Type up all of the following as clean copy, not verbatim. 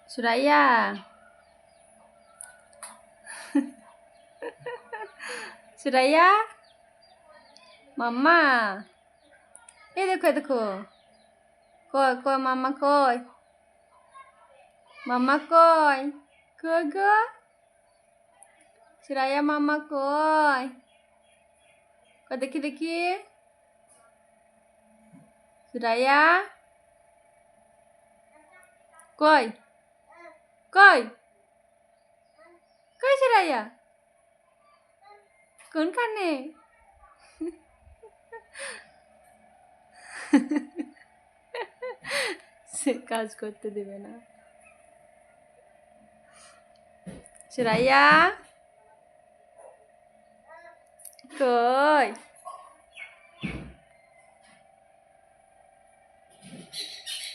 সুরাইয়া সুরাইয়া মাম্মা এই দেখো দেখো কই কই মাম্মা কই মাম্মা কই কই গো সুরাইয়া মাম্মা কই কই দেখি দেখি সুরাইয়া কই কই কই সুরাইয়া কোনখানে সে কাজ করতে দেবে না সুরাইয়া কই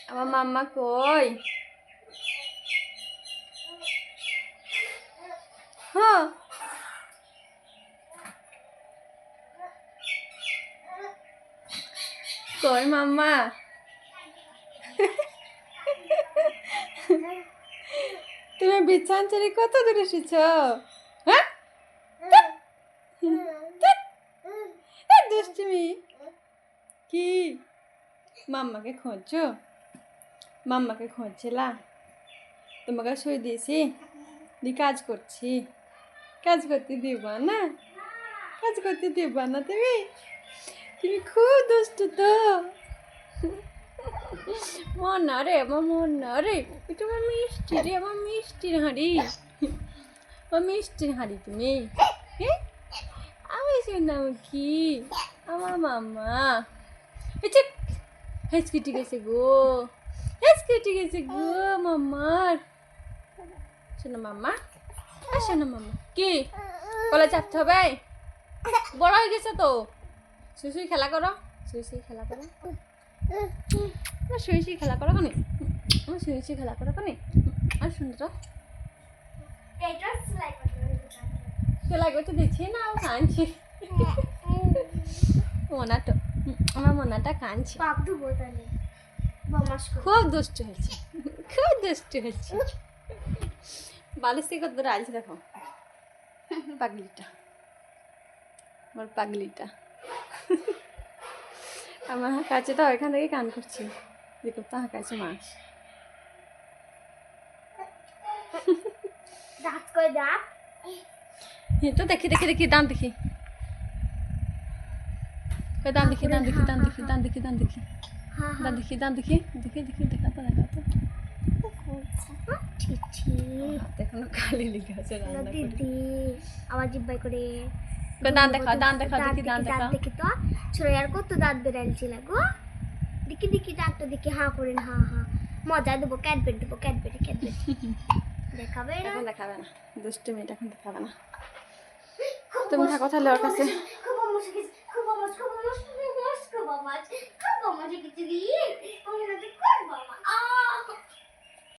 আমার মাম্মা কই হ্যাঁ কই মাম্মা তুমি বিছান ছেড়ে কত দূরে এসেছ হ্যাঁ দুষ্টুমি কি মাম্মাকে খোঁজছো মাম্মাকে খোঁজছিলা তোমাকে শুয়ে দিয়েছি দি কাজ করছি কাজ করতে দিবা না কাজ করতে দিবা না তুমি তুমি খুব দুষ্ট তো মন না রে আমার মন না রে এটা আমার মিষ্টি রে আমার মিষ্টির হাঁড়ি আমার মিষ্টির হাঁড়ি তুমি হ্যাঁ আমি শুনলাম কি আমার মাম্মা হেঁচ কেটে গেছে গো হেঁচ কেটে গেছে গো মাম্মার শোনো মাম্মা শোনো মাম্মা কি কলে চাপতে হবে বড় হয়ে গেছে তো শুই শুই খেলা করো শুই শুই খেলা করো শুই শুই খেলা করো কোনে শুই শুই খেলা করো কোনে আর সুন্দর সেলাই করতে দিচ্ছি না ও কাঁদছি মোনাটা আমার মোনাটা কাঁদছে খুব দুষ্ট হয়েছে খুব দুষ্ট হয়েছে বালিশ থেকে কত রাজ দেখো পাগলিটা আমার পাগলিটা আমার কাছে তো এখান থেকে কান করছি দেখো তো হাঁকাছে মাছ তো দেখি দেখি দেখি দান দেখি দান দেখি দান দেখি দান দেখি দান দেখি দান দেখি দান দেখি দান দেখি দেখি দেখি দেখা তো দেখা তো দেখো খালি লিখে আছে দিদি আবার জিব্বাই করে দান দেখা দেখি দান দেখা দেখি তো ছোড়ার কত দাঁত বেরাইছিল গো দেখি দেখি দাঁতটা দেখি হাঁ করেন হা হা মজা দেবো ক্যাডবেট দেবো ক্যাডবেট দেখাবে এখন দেখাবে না দুষ্টু মেয়েটা এখন দেখাবে না তুমি থাকো তাহলে ওর কাছে